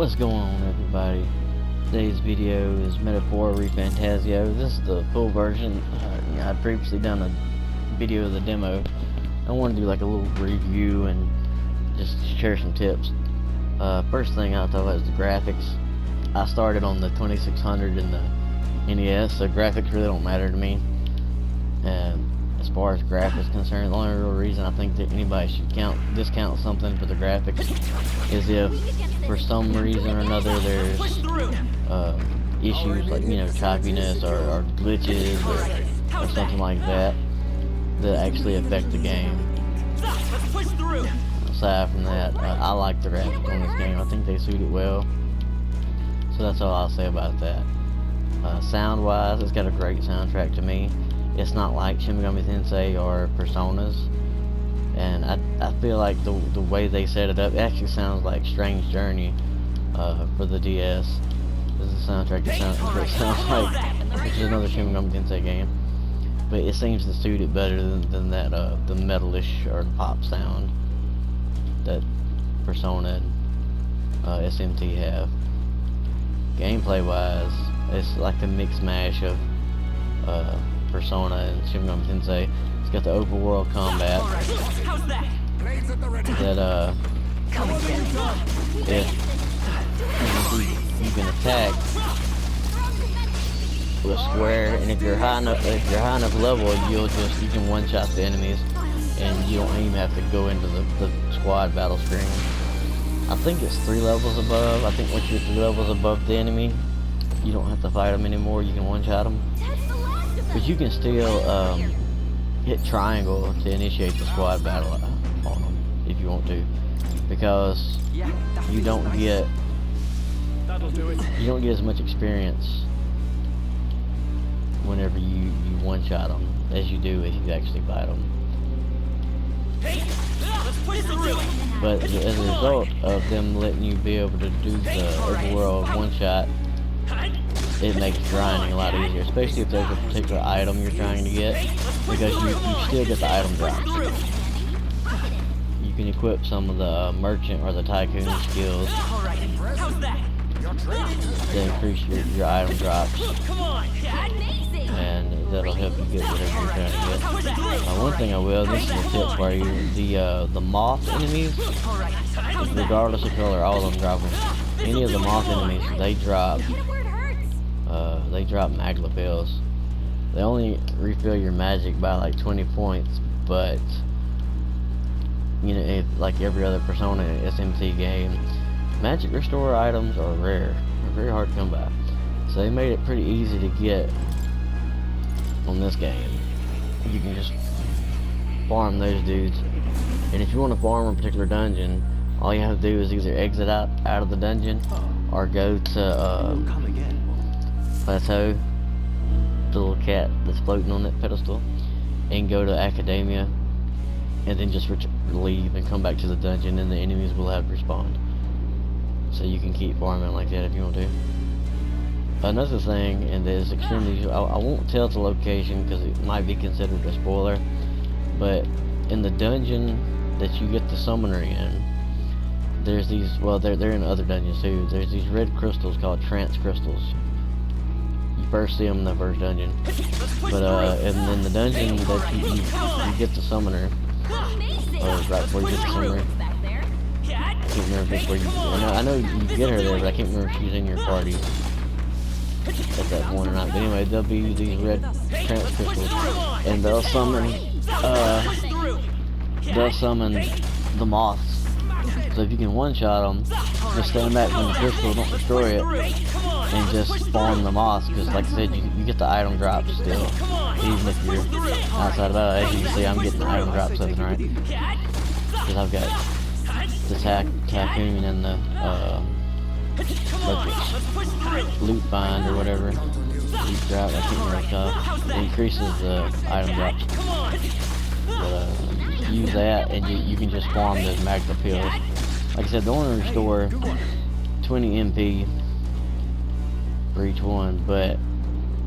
What's going on, everybody? Today's video is Metaphor ReFantazio. This is the full version. I'd previously done a video of the demo. I wanted to do like a little review and just share some tips. First thing I thought was the graphics. I started on the 2600 in the NES, so graphics really don't matter to me. As far as graphics concerned, the only real reason I think that anybody should discount something for the graphics is if for some reason or another there's issues like, choppiness or glitches or something like that actually affect the game. Aside from that, I like the graphics on this game. I think they suit it well. So that's all I'll say about that. Sound wise, it's got a great soundtrack to me. It's not like Shin Megami Tensei or Personas, and I feel like the way they set it up, it actually sounds like Strange Journey for the DS. This is a soundtrack that sounds like, which is another Shin Megami Tensei game, but it seems to suit it better than that the metalish or pop sound that Persona and SMT have. Gameplay wise, it's like a mixed mash of Persona and Shin Megami Tensei. It's got the open world combat that if you can attack with a square, and if you're high enough level, you can one shot the enemies, and you don't even have to go into the squad battle screen. I think it's 3 levels above. I think once you're 3 levels above the enemy, you don't have to fight them anymore. You can one shot them. But you can still hit triangle to initiate the squad battle on them if you want to, because you don't get as much experience whenever you one shot them as you do if you actually fight them. But as a result of them letting you be able to do the overworld one shot, it makes grinding a lot easier, especially if there's a particular item you're trying to get, because you still get the item drops. You can equip some of the merchant or the tycoon skills to increase your item drops, and that'll help you get whatever you're trying to get. One thing I will, this is a tip for you, the moth enemies, regardless of color, all of them drop them. Any of the moth enemies, they drop magla pills. They only refill your magic by like 20 points, but if, like every other Persona SMT game, magic restore items are rare. They're very hard to come by. So they made it pretty easy to get on this game. You can just farm those dudes, and if you want to farm a particular dungeon, all you have to do is either exit out of the dungeon or go to Plateau, the little cat that's floating on that pedestal, and go to Academia, and then just leave and come back to the dungeon, and the enemies will have respawned. So you can keep farming like that if you want to. Another thing, and that is extremely useful, I won't tell the location because it might be considered a spoiler, but in the dungeon that you get the summoner in, there's these, well, they're in other dungeons too, there's these red crystals called trance crystals. You first see them in the first dungeon, but and then the dungeon that you get the summoner, or right before you get the summoner, I can't remember if it's where you, I know you get her there, but I can't remember if she's in your party at that point or not. But anyway, there'll be these red trance crystals, and they'll summon the moths. So if you can one-shot them, just stand back from the crystal, don't destroy it, and just farm the moths, because like I said, you get the item drops still, even if you're outside of it. As you can see, I'm getting the item drops left and right, because I've got the tycoon and the loot bind or whatever, loot drop, I can't remember what it's called. It increases the item drops. But use that, and you can just farm those magna pills. Like I said, they only restore 20 MP for each one, but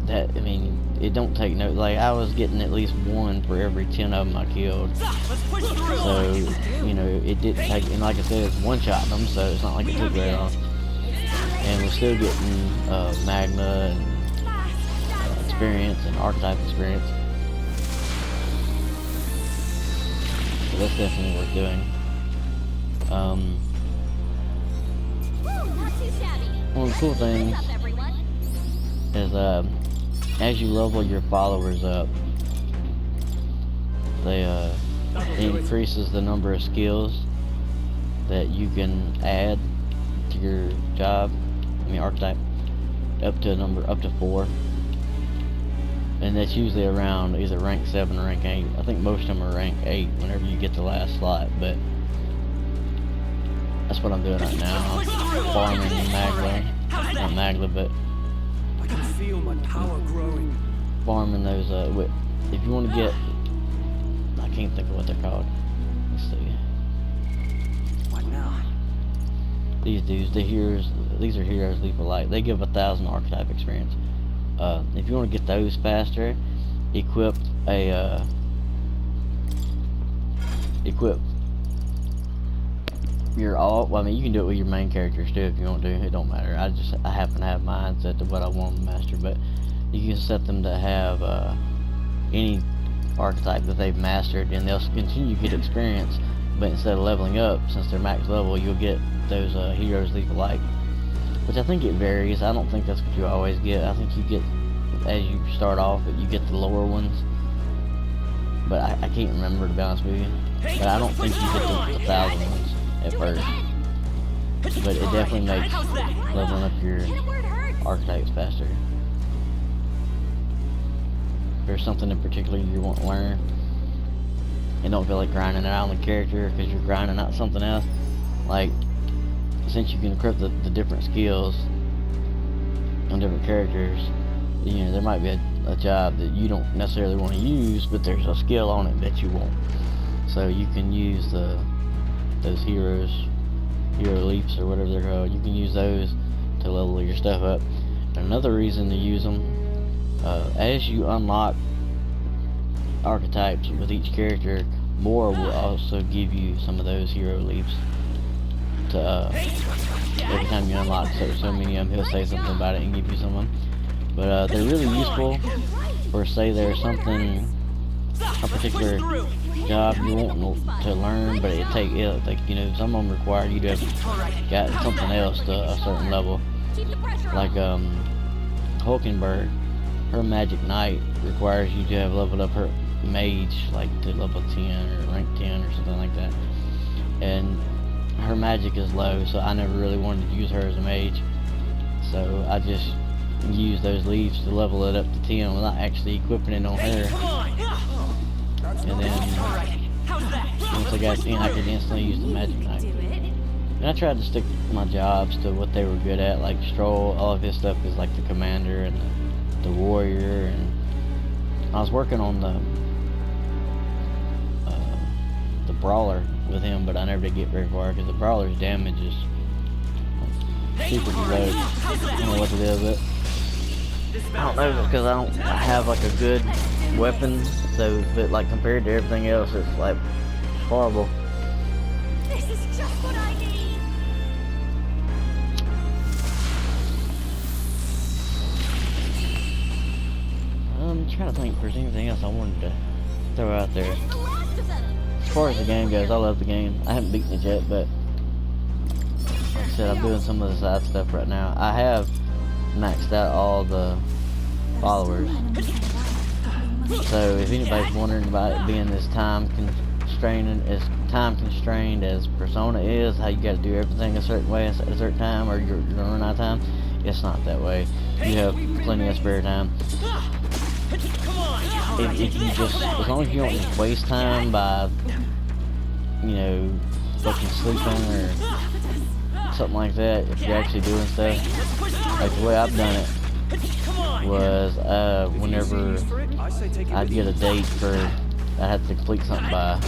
that, I mean, it don't take no, like, I was getting at least 1 for every 10 of them I killed. So, it didn't take, and like I said, it's one-shot them, so it's not like it took very long. still getting Magna and experience and archetype experience. So that's definitely worth doing. One of the cool things is as you level your followers up, it increases the number of skills that you can add to your job, archetype, up to 4. And that's usually around either rank 7 or rank 8. I think most of them are rank 8 whenever you get the last slot, but that's what I'm doing right now. I'm farming Magla. Not Magla, but I can feel my power growing. Farming those, if you want to get, I can't think of what they're called. Let's see. What now? These dudes, these are heroes leap of light. They give 1,000 archetype experience. If you want to get those faster, equip your alt. Well, you can do it with your main characters too if you want to. It don't matter. I happen to have mine set to what I want to master, but you can set them to have any archetype that they've mastered, and they'll continue to get experience. But instead of leveling up, since they're max level, you'll get those heroes leap of light. Which I think it varies. I don't think that's what you always get. I think you get, as you start off, you get the lower ones. But I can't remember, to be honest with you. But I don't think you get the 1,000 ones at first. But it definitely makes leveling up your archetypes faster. If there's something in particular you want to learn, and don't feel like grinding it out on the character because you're grinding out something else, like, since you can equip the different skills on different characters, there might be a job that you don't necessarily want to use, but there's a skill on it that you want. So you can use those hero leaps or whatever they're called. You can use those to level your stuff up. Another reason to use them, as you unlock archetypes with each character, more will also give you some of those hero leaps. Every time you unlock so many of them, he'll say something about it and give you someone. But they're really useful for, say there's something, a particular job you want to learn, but some of them require you to have got something else to a certain level. Like Hulkenberg, her Magic Knight requires you to have leveled up her mage, like to level 10 or rank 10 or something like that. And her magic is low, so I never really wanted to use her as a mage. So I just used those leaves to level it up to 10 without actually equipping it on her. And then once I got 10, I could instantly use the Magic Knight. And I tried to stick my jobs to what they were good at, like Stroll. All of his stuff is like the commander and the warrior, and I was working on the brawler with him, but I never did get very far because the brawler's damage is super low. I don't know what it is, but I don't know if it's because I have like a good weapon, so but like compared to everything else, it's like horrible. This is just what I need. I'm trying to think if there's anything else I wanted to throw out there. As far as the game goes, I love the game. I haven't beaten it yet, but like I said, I'm doing some of the side stuff right now. I have maxed out all the followers. So if anybody's wondering about it being as time constrained as Persona is, how you got to do everything a certain way at a certain time, or you're gonna run out of time, it's not that way. You have plenty of spare time. If you just, as long as you don't just waste time by, fucking sleeping or something like that, if you're actually doing stuff, like the way I've done it was, whenever I'd get a date for, I had to complete something by,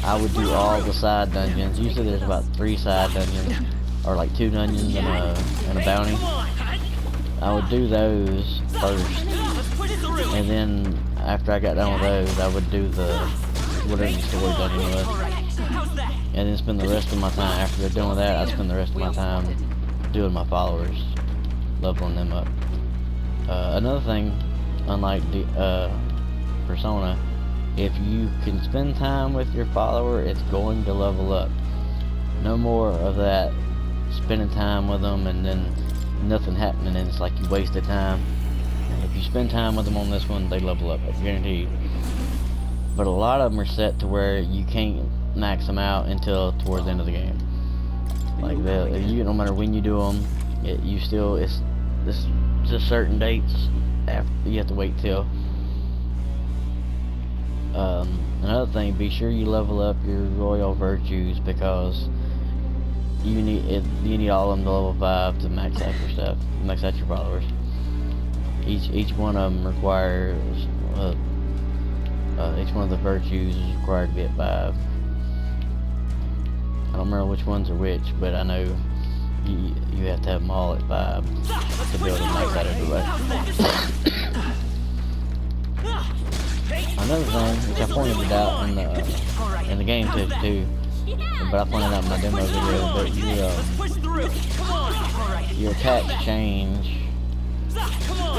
I would do all the side dungeons. Usually there's about 3 side dungeons, or like 2 dungeons and a bounty. I would do those first, and then after I got done with those, I would do whatever the story dungeon was, and then spend the rest of my time, after they're done with that, I'd spend the rest of my time doing my followers. leveling them up. Another thing, unlike the Persona, if you can spend time with your follower, it's going to level up. No more of that spending time with them and then nothing happening and it's like you wasted time. If you spend time with them on this one, they level up, I guarantee you. But a lot of them are set to where you can't max them out until towards the end of the game. Like no matter when you do them, it's just certain dates after you have to wait till. Another thing, be sure you level up your royal virtues because you need all of them to level 5 to max out your stuff, max out your followers. Each one of them requires each one of the virtues is required to be at 5. I don't remember which ones are which, but I know you have to have them all at 5 to be able to max out everybody. Another thing, which I pointed it out in the game too, but I pointed out in my demo video, but your attacks change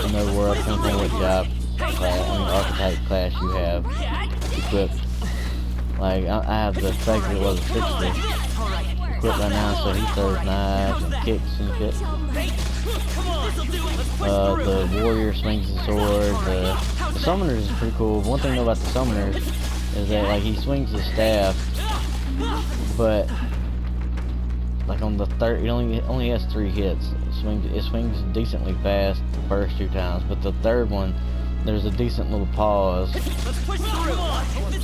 in the world depending on what job archetype class you have equipped. Like I have the favorite level 60 equipped right now, so he throws knives and kicks and shit. The warrior swings the sword. The summoners is pretty cool. One thing about the summoners is that like he swings his staff, but like on the third, it only has 3 hits. It swings decently fast the first 2 times, but the third one, there's a decent little pause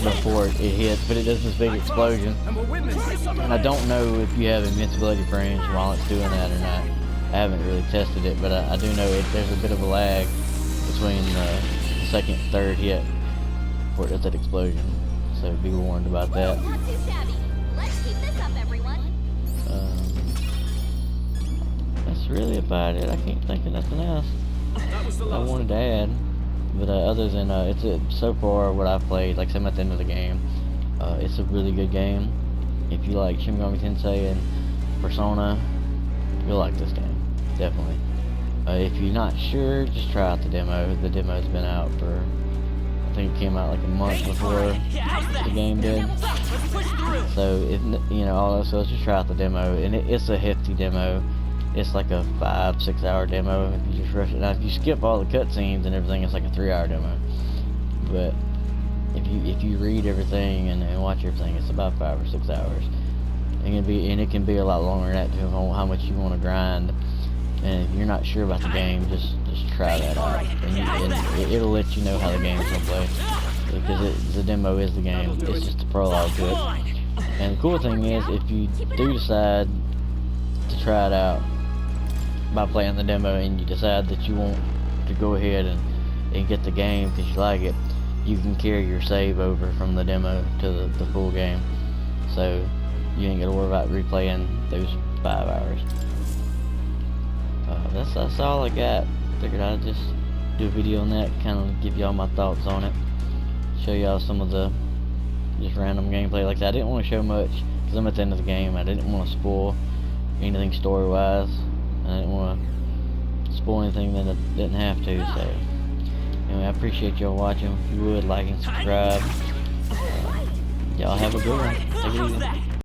before it hits, but it does this big explosion. And I don't know if you have invincibility frames while it's doing that or not. I haven't really tested it, but I do know there's a bit of a lag between the second and third hit before it does that explosion. So be warned about that. Not too shabby. Let's keep this up, everyone. That's really about it. I can't think of nothing else I wanted to add. But other than so far what I've played, like I said, I'm at the end of the game. It's a really good game. If you like Shin Megami Tensei and Persona, you'll like this game, definitely. If you're not sure, just try out the demo. The demo's been out for, I think it came out like a month before the game did. So all else, just try out the demo, and it's a hefty demo. It's like a 5-6 hour demo if you just rush it. Now if you skip all the cutscenes and everything, it's like a 3 hour demo. But if you read everything and watch everything, it's about 5 or 6 hours. And it can be a lot longer than that too, on how much you want to grind. And if you're not sure about the game, just try that out, and it'll let you know how the game's gonna play. Because the demo is the game. It's just a prologue to it. And the cool thing is, if you do decide to try it out by playing the demo and you decide that you want to go ahead and get the game because you like it, you can carry your save over from the demo to the full game, so you ain't gotta worry about replaying those 5 hours. That's all I got. Figured I'd just do a video on that, kind of give y'all my thoughts on it, show y'all some of the just random gameplay. Like I said, I didn't want to show much because I'm at the end of the game. I didn't want to spoil anything story wise. I didn't want to spoil anything that I didn't have to. So anyway, I appreciate y'all watching. If you would, like and subscribe. Y'all have a good one. Take it easy.